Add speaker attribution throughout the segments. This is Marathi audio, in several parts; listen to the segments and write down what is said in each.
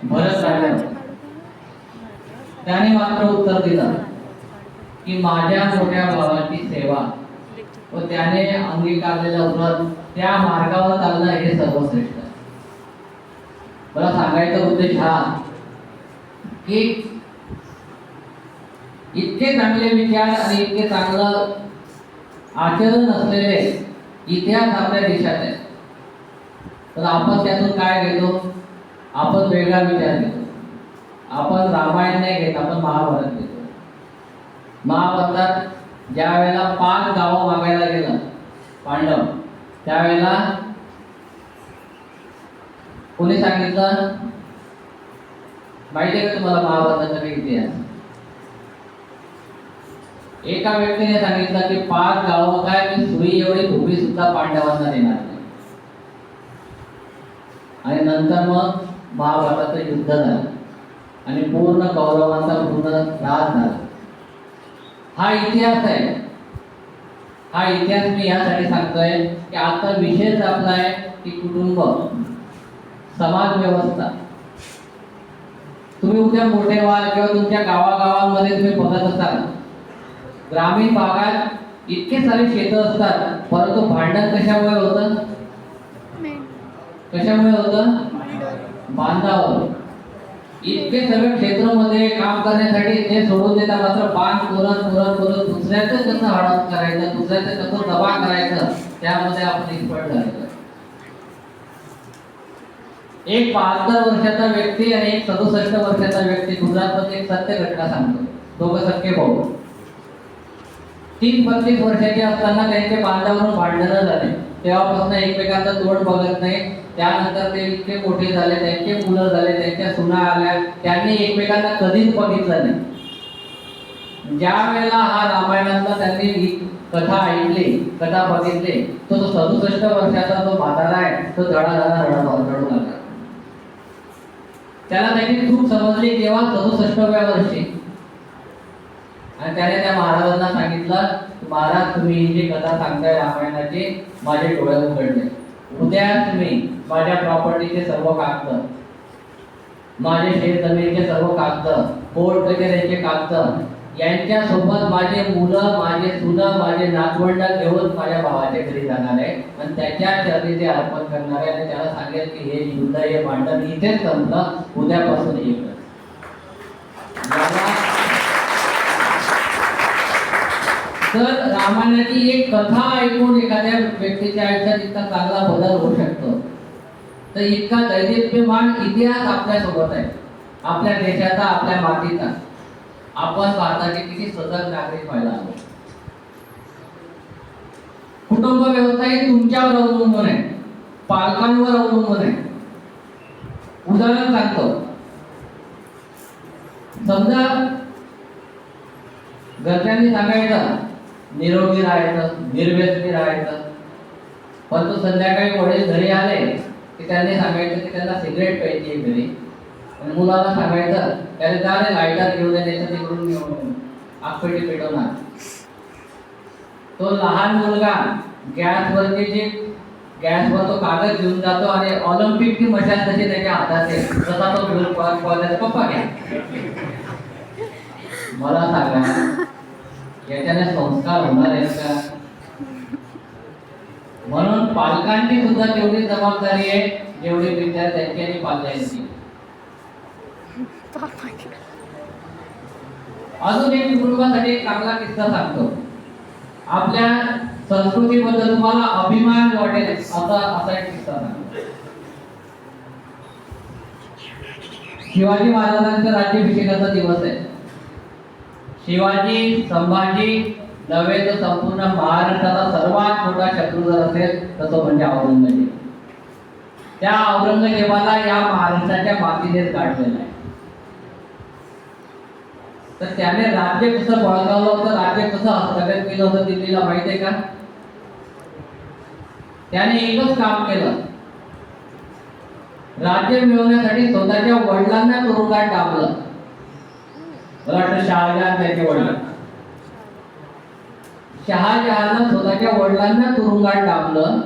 Speaker 1: भरत राजा त्याने मात्र उत्तर दिलं की माझ्या मोठ्या भावाची सेवा व त्याने अंगीकारलेलं व्रत त्या मार्गावर चालणं हे सर्वश्रेष्ठ आहे. मला सांगायचा उद्देश हा की इतके चांगले विचार आणि इतके चांगलं आचरण असलेले इतिहास आपल्या देशात आहे, तर आपण त्यातून काय घेतो? आपण वेगळा विचार घेतो. आपण रामायण नाही घेत, आपण महाभारत घेतो. महाभारतात ज्या वेळेला 5 गावं मागायला गेलं पांडव, त्यावेळेला कोणी सांगितलं माहिती आहे का तुम्हाला महाभारताचा काही इतिहास? एका व्यक्तीने सांगितलं की 5 गावं काय, मी सुई एवढी भूमी सुद्धा पांडवांना देणार नाही. आणि नंतर मग महाभारताचं युद्ध झालं आणि पूर्ण कौरवांचा पूर्ण नाश झाला. हा इतिहास आहे. हा इतिहास मी यासाठी सांगतोय की आता विषयच आपला आहे की कुटुंब, समाज व्यवस्था. तुम्ही उद्या मोठे व्हाल किंवा तुमच्या गावागावांमध्ये तुम्ही बघत असाल, ग्रामीण भागात इतके सारे शेतं असतात, परंतु भांडण कशामुळे होतं? कशामुळे होतं? बांधावर. इतके सगळे क्षेत्रामध्ये काम करण्यासाठी ते सोडून देतात, मात्र बांध करत दुसऱ्याचं कसं हडप करायचं, दुसऱ्याचं कसं दबा करायचं, त्यामध्ये आपण एक्सपर्ट झालेलो. एक 72 वर्षाचा व्यक्ती आणि एक 67 वर्षाचा व्यक्ती गुजरातमध्ये एक सत्य घटना सांगतो. दोघं सख्खे भाऊ 30-35 वर्षाचे असताना त्यांचे बांधावरून भांडणं झाले. तेव्हापासून एकमेकांचं तोंड बघत नाही. त्यानंतर ते इतके मोठे झाले, त्यांचे मुलं झाले, त्यांच्या सुना आल्या, त्यांनी एकमेकांना कधीच बघितलं नाही. ज्या वेळेला हा रामायणातला त्यांनी ही कथा ऐकली, कथा बघितली, तो 67 वर्षाचा जो म्हातारा आहे तो धडाधडा रडू लागला. त्याला त्याची चूक समजली तेव्हा 67व्या वर्षी, आणि त्याने त्या महाराजांना सांगितलं, महाराज तुम्ही ही जी कथा सांगताय रामायणाची, माझे डोळे उघडले. उद्या तुम्ही माझ्या प्रॉपर्टीचे सर्व कागद, माझे शेत जमिनीचे सर्व कागद, कोर्ट कचेरीचे कागद, यांच्या सोबत माझे मुलं, माझे सुनं, माझे नातवंड घेऊन माझ्या भावाच्या घरी जाणार आहे आणि त्याच्या चरणी ते अर्पण करणार आहे आणि त्याला सांगेल की हे युद्ध, हे भांडण इथेच संपलं, उद्यापासून येईल. तर रामायणाची एक कथा ऐकून एखाद्या व्यक्तीच्या आयुष्यात इतका चांगला बदल होऊ शकतो, तर इतका दैदिप्यमान इतिहास आपल्या सोबत आहे, आपल्या देशाचा, आपल्या मातीचा. आपण भारताचे किती सजग नागरिक व्हायला हवे. कुटुंब व्यवस्था ही तुमच्यावर अवलंबून आहे, पालकांवर अवलंबून आहे. उदाहरण सांगतो, समजा घरच्यांनी सांगायचं निरोगी राहायचं, निर्व्यसनी राहायचं, परंतु संध्याकाळी वडील घरी आले की त्यांनी सांगायचं की त्यांना सिगरेट प्यायची आहे घरी, आणि मुलाला सांगायचं त्याने त्याने लायटर घेऊन यायचं, तिकडून घेऊन आगपेटी पेटवणार. तो लहान मुलगा गॅसवर तो कागद घेऊन जातो आणि ऑलिम्पिकची मशाल तशी त्याच्या हातात आहे, तसा तो घेऊन पप्पा घ्या. मला सांगा याच्याने संस्कार होणार आहेत का? म्हणून पालकांची सुद्धा तेवढी जबाबदारी आहे जेवढी विद्यार्थ्यांची आणि पालकांची. अजून एक कुटुंबासाठी एक चांगला किस्सा सांगतो. आपल्या संस्कृतीबद्दल तुम्हाला अभिमान वाटेल असा एक किस्सा सांगतो. शिवाजी महाराजांचा राज्याभिषेकाचा दिवस आहे. शिवाजी, संभाजी नव्हे तर संपूर्ण महाराष्ट्राचा सर्वात मोठा शत्रू जर असेल तर तो म्हणजे औरंगजेब. त्या औरंगजेबाला या महाराष्ट्राच्या मातीनेच काढलेला आहे. तर त्याने राज्य कसं बळकावलं होतं, राज्य कसं हस्तगत केलं होतं दिल्लीला माहिती आहे का? त्याने एकच काम केलं, राज्य मिळवण्यासाठी स्वतःच्या वडिलांना तुरुंगात टाकलं. मला वाटतं शहाजहान त्याचे वडील. शहाजहान स्वतःच्या वडिलांना तुरुंगात टाकलं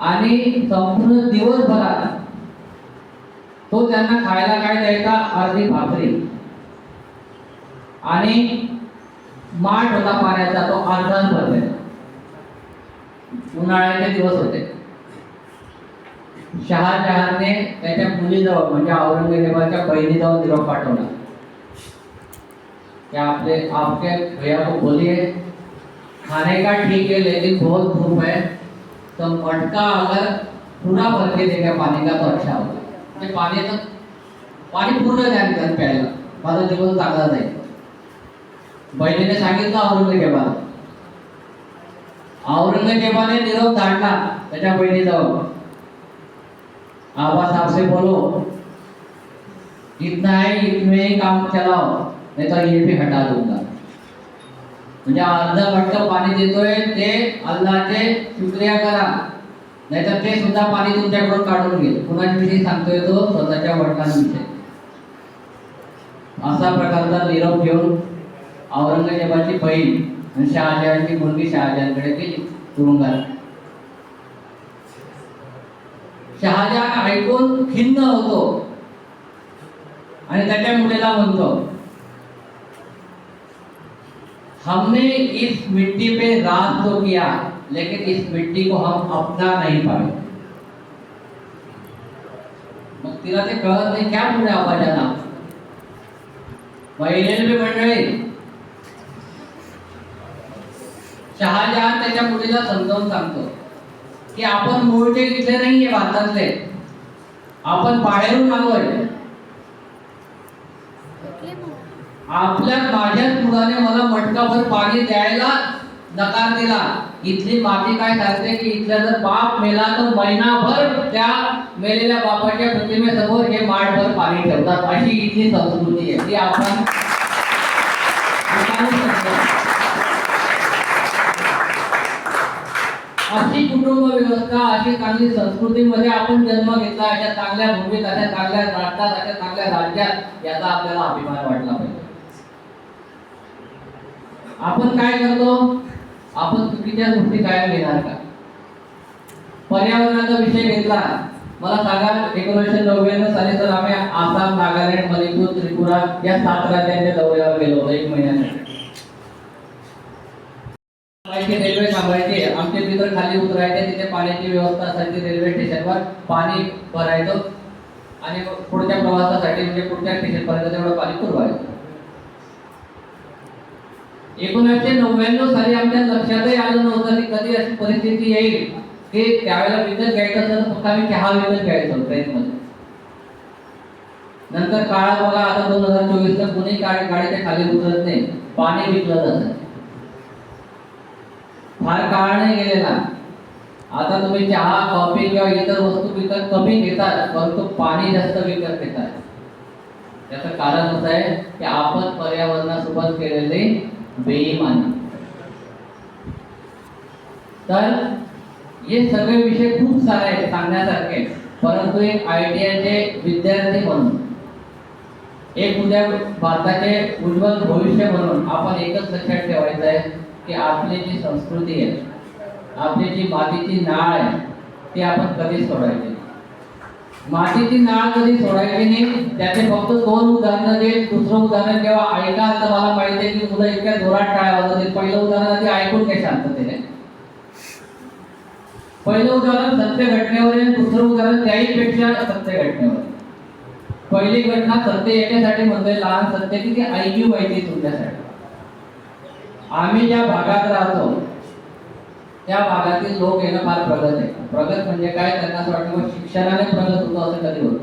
Speaker 1: आणि संपूर्ण दिवसभरात तो तो त्यांना खायला काय द्यायचा, अर्धी भाकरी आणि माठ होता पाण्याचा, तो अर्धाच भरलेला. उन्हाळ्याचे दिवस होते. शहाजहानने त्याच्या मुलीजवळ म्हणजे औरंगजेबाच्या बहिणीजवळ निरोप पाठवला कि आपके भैया को बोलिए खाने का ठीक है लेकिन बहुत धूप है, तो मटका अगर पूरा भर के देगा पानी का तो अच्छा होगा. म्हणजे पाणी पूर्ण द्या त्यांना प्यायला, माझं जीवन चांगलं जाईल. बहिणीने सांगितलं औरंगजेबाला. औरंगजेबाने निरोप धाडला त्याच्या बहिणीजवळ, आबा साहब से बोलो इतना है इतने ही काम चलाओ नहीं तो ये भी हटा दूंगा. म्हणजे अर्धा मटका पाणी देतोय ते अल्लाहचे शुक्रिया करा, नाहीतर ते सुद्धा पाणी तुमच्याकडून काढून घेईल. कुणाविषयी सांगतोय तो, स्वतःच्या वडिलांविषयी. असा प्रकारचा निरोप घेऊन औरंगजेबाची बहीण आणि शहाजहानची मुलगी शहाजहानकडे गेली तुरुंगात. शहाजहान ऐकून खिन्न होतो आणि त्याच्या मुलीला म्हणतो, हमने इस मिट्टी पे राज तो किया लेकिन इस मिट्टी को हम अपना नहीं पाए. मग तिला ते कळत नाही, क्या पुढे आवाजाला महिलेने मंडळी. शहाजहान त्याच्या मुलीला समजावून सांगतो की आपण मूळचे इथले नाहीये, भारतातले, आपण बाहेरून आलोय. माझ्याच मुलाने मला मटकाभर पाणी द्यायला नकार दिला. इथली माती काय सांगते की इथला जर बाप मेला तर महिनाभर त्या मेलेल्या बापाच्या प्रतिमेसमोर हे माठभर पाणी ठेवतात. अशी इथली संस्कृती आहे ती आपण अशी कुटुंब व्यवस्था, अशी चांगली संस्कृतीमध्ये आपण जन्म घेतला, अशा चांगल्या भूमीत, अशा चांगल्या राष्ट्रात, अशा चांगल्या राज्यात, याचा आपल्याला अभिमान वाटला पाहिजे. आपण काय करतो, आपण चुकीच्या गोष्टी कायम घेणार का? पर्यावरणाचा विषय घेतला, मला सांगा 1999 साली तर आम्ही आसाम, नागालँड, मणिपूर, त्रिपुरा या 7 राज्यांच्या दौऱ्यावर गेलो होतो 1 महिन्यासाठी. रेल्वे थांबायची, आमचे मित्र खाली उतरायचे, तिथे पाण्याची व्यवस्था असायची. रेल्वे स्टेशनवर पाणी भरायचं आणि पुढच्या प्रवासासाठी म्हणजे पुढच्या स्टेशन पर्यंत तेवढं पाणी पुरवायचं. 1999 साली आमच्या लक्षातही आलं नव्हतं की कधी अशी परिस्थिती येईल की त्यावेळेला विकत घ्यायचं असेल तर फक्त आम्ही चहा विकत घ्यायचो ट्रेनमध्ये. नंतर काळात बघा, आता 2024 ला कुणी गाडीच्या खाली उतरत नाही, पाणी विकलं जातं. फार काळ नाही गेलेला, आता तुम्ही चहा, कॉफी किंवा इतर वस्तू विकत कमी घेतात, परंतु पाणी जास्त विकत घेतात. त्याचं कारण असं आहे की आपण पर्यावरणासोबत केलेले बेईमानी. तर हे सगळे विषय खूप सारे आहेत सांगण्यासारखे, परंतु एक ITIचे विद्यार्थी म्हणून, एक उद्या भारताचे उज्ज्वल भविष्य म्हणून आपण एकच लक्षात ठेवायचं आहे की आपली जी संस्कृती आहे, आपली जी मातीची नाळ आहे, ती आपण कधीच सोडायची. मातीची नाळ कधी सोडायची नाही. त्याचे फक्त 2 उदाहरणं देईल. दुसरं उदाहरण जेव्हा ऐकाल तर मला माहिती आहे की मुलं इतक्या जोरात टाळ्या वाजवतील. पहिलं उदाहरण ते ऐकून घ्या शांततेने. पहिलं उदाहरण सत्य घटनेवर आहे, दुसरं उदाहरण त्याही पेक्षा सत्य घटनेवर. पहिली घटना सत्य याच्यासाठी म्हणतोय, लहान सत्य की ती ऐकू माहिती तुमच्यासाठी. आम्ही ज्या भागात राहतो त्या भागातील लोक येणं फार प्रगत आहे. प्रगत म्हणजे काय, त्यांना असं वाटतं शिक्षणाने प्रगत होतो, असं कधी होत.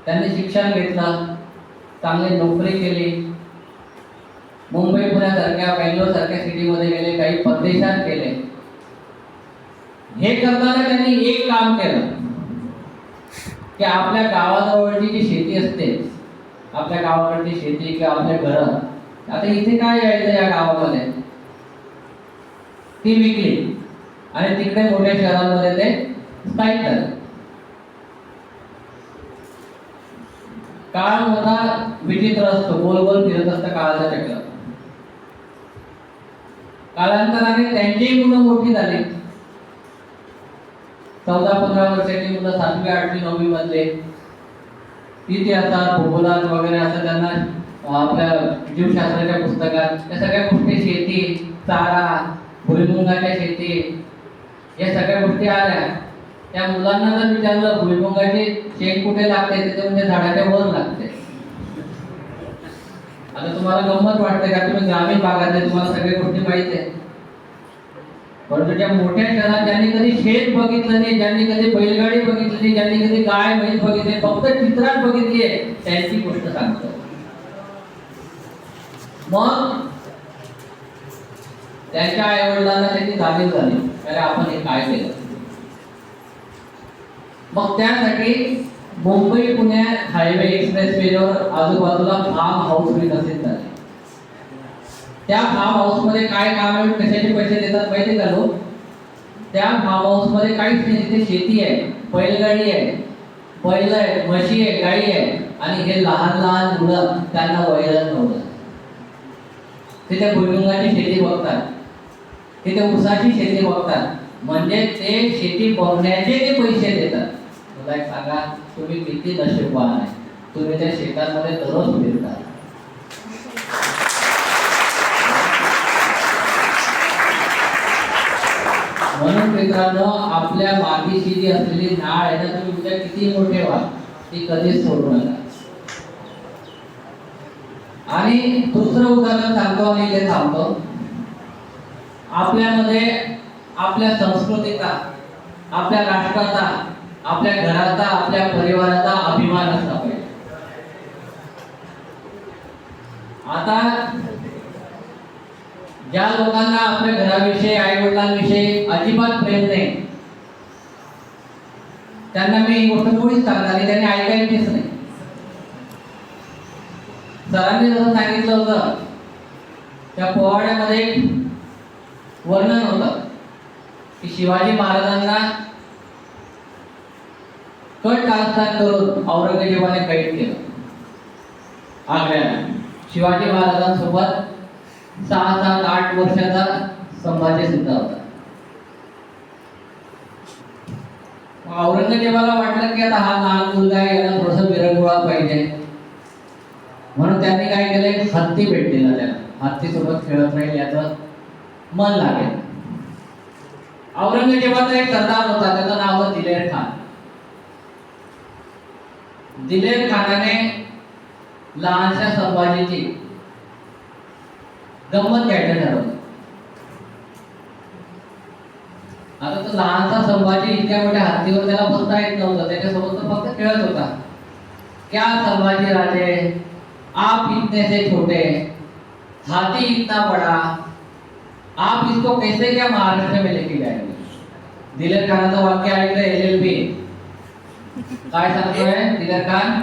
Speaker 1: त्यांनी शिक्षण घेतलं, चांगली नोकरी केली, मुंबई पुण्यासारख्या, बेंगलोर सारख्या सिटीमध्ये गेले, काही परदेशात गेले. हे करताना त्यांनी एक काम केलं की आपल्या गावाजवळची जी शेती असते, आपल्या गावाकडची शेती किंवा आपल्या घरं, आता इथे काय यायचं या गावामध्ये, ती विकली आणि तिकडे मोठ्या शहरांमध्ये ते स्थायिक झाले. काळ मोठा विचित्र असतो, गोल गोल फिरत असतं काळाचा चक्र. कालांतराने त्यांची मुलं मोठी झाली, 14-15 वर्षाची मुलं 7वी, 8वी, 9वी मधले, इतिहासात, भूगोलात वगैरे असं त्यांना आपल्या जीवशास्त्राच्या पुस्तकात या सगळ्या गोष्टी, शेती, चारा, भुईमुगाच्या शेती, या सगळ्या गोष्टी आल्या. त्या मुलांना जर विचारलं भुईमुगाची शेत कुठे लागते, तिथे म्हणजे झाडाच्या वर लागते. आता तुम्हाला गंमत वाटते का, तुम्ही ग्रामीण भागातले, तुम्हाला सगळ्या गोष्टी माहिती आहे. परंतु ज्या मोठ्या शहरात ज्यांनी कधी शेत बघितलं नाही, ज्यांनी कधी बैलगाडी बघितली नाही, ज्यांनी कधी गाय म्हैस बघितली, फक्त चित्रात बघितली आहे, त्यांची गोष्ट सांगतो. मग त्यांच्या आई वडिलांना त्याची जाणीव झाली, अरे आपण हे काय केलं. मग त्यासाठी मुंबई पुणे हायवे एक्सप्रेस वेवर आजूबाजूला फार्म हाऊस विकसित झाले. त्या फार्म हाऊस मध्ये काय काम आहे, कशाचे पैसे देतात माहिती का लोक? त्या फार्म हाऊस मध्ये काहीच नाही, तिथे शेती आहे, बैलगाडी आहे, बैल आहे, म्हशी आहे, गाई आहे, आणि हे लहान लहान मुलं, त्यांना वैरण नव्हतं. तिथे भुईमुगाची शेती बघतात, तिथे ऊसाची शेती बघतात, म्हणजे ते शेती बघण्याचे ते पैसे देतात. मला एक सांगा, तुम्ही किती नशीबवान आहे, तुम्ही त्या शेतांमध्ये दररोज फिरता. म्हणून मित्रांनो, आपल्या मातीशी जी असलेली नाळ आहे ना, तुम्ही उद्या किती मोठे व्हा, ती कधीच सोडू नका. आणि दुसरं उदाहरण सांगतो आणि इथे थांबतो. आपल्यामध्ये आपल्या संस्कृतीचा, आपल्या राष्ट्राचा, आपल्या घराचा, आपल्या परिवाराचा अभिमान असला पाहिजे. आता ज्या लोकांना आपल्या घराविषयी, आई वडिलांविषयी अजिबात प्रेम नाही, त्यांना मी ही गोष्ट मुळीच सांगणार नाही, त्यांनी ऐकायचीच नाही. सरांनी जसं सांगितलं होतं, त्या पोवाड्यामध्ये वर्णन होतं की शिवाजी महाराजांना कट कारस्थान करून औरंगजेबाने कैद केलं आग्र्याला. शिवाजी महाराजांसोबत 6, 7, 8 वर्षाचा संभाजी सुद्धा होता. औरंगजेबाला वाटलं की आता हा लहान मुलगा आहे, याला थोडंसं विरंगुळा पाहिजे, म्हणून त्यांनी काय केलं, हत्ती भेट दिला त्याला. हत्ती सोबत खेळत राहील याचं मन लागेल. औरंगजेबाचा एक सरदार होता, त्याचं नाव होतं दिलेर खान. दिलेर खानाने लहानशा संभाजीची गंमत घ्यायचं ठरवलं. आता तो लहानसा संभाजी इतक्या मोठ्या हत्तीवर त्याला बसता येत नव्हतं, त्याच्यासोबत तो फक्त खेळत होता. क्या संभाजी राजे, आप इतने से छोटे, हाथी इतना बड़ा, आप इसको कैसे क्या महाराष्ट्र में लेके जाएंगे. दिलेर खानाचं वाक्य ऐकलं LLB काय सांगतोय दिलेर खान,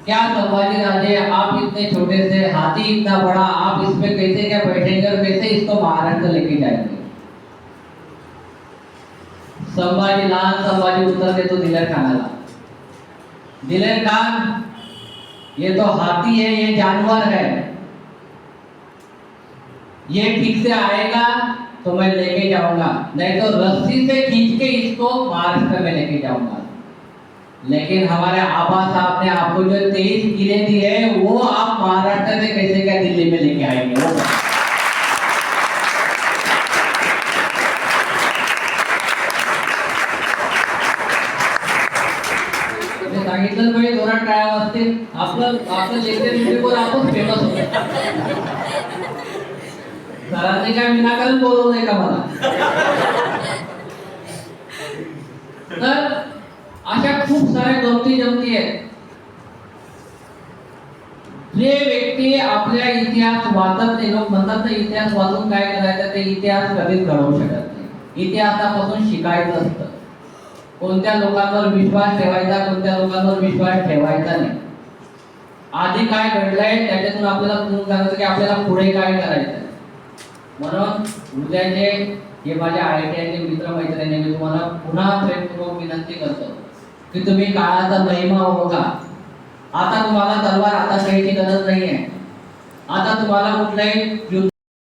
Speaker 1: क्या संभाजी राजे, आप इतने छोटे से, हाथी इतना बड़ा, आप इसमें कैसे क्या बैठेंगे और कैसे इसको महाराष्ट्र लेके जाएंगे. संभाजी, लहान संभाजी उत्तर देतो दिलेर खानाला, दिलेर खान, ये तो हाथी है, ये जानवर है, ये ठीक से आएगा तो मैं लेके जाऊंगा, नहीं तो रस्सी से खींच के इसको महाराष्ट्र में लेके जाऊंगा. लेकिन हमारे आबा साहब ने आपको जो 23 किले दिए हैं, वो आप महाराष्ट्र से कैसे क्या दिल्ली में लेके आएंगे. वो सांगितलं पाहिजे, जोरात टाळ्या वाजतील. आपलं लेक्चर युट्यूबवर आपण फेमस होतो. सरांनी काय विनाकारण बोलवलं नाही का मला. तर अशा खूप साऱ्या गमती जमती आहेत. जे व्यक्ती आपल्या इतिहास वाचत नाही, लोक म्हणतात ना इतिहास वाचून काय करायचं, ते इतिहास कधीच घडवू शकत नाही. इतिहासापासून शिकायचं असतं. कोणत्या लोकांवर विश्वास ठेवायचा, कोणत्या लोकांवर विश्वास ठेवायचा नाही. आधी काय घडलंय त्याच्यातून आपल्याला समजून जायचं की आपल्याला पुढे काय करायचं. म्हणून उद्याचे हे माझ्या ITIचे मित्र मैत्रिणी, मी तुम्हाला पुन्हा प्रेमपूर्वक विनंती करतो की तुम्ही काळाचा महिमा ओळखा. आता तुम्हाला तलवार हातात घ्यायची गरज नाहीये. आता तुम्हाला कुठल्याही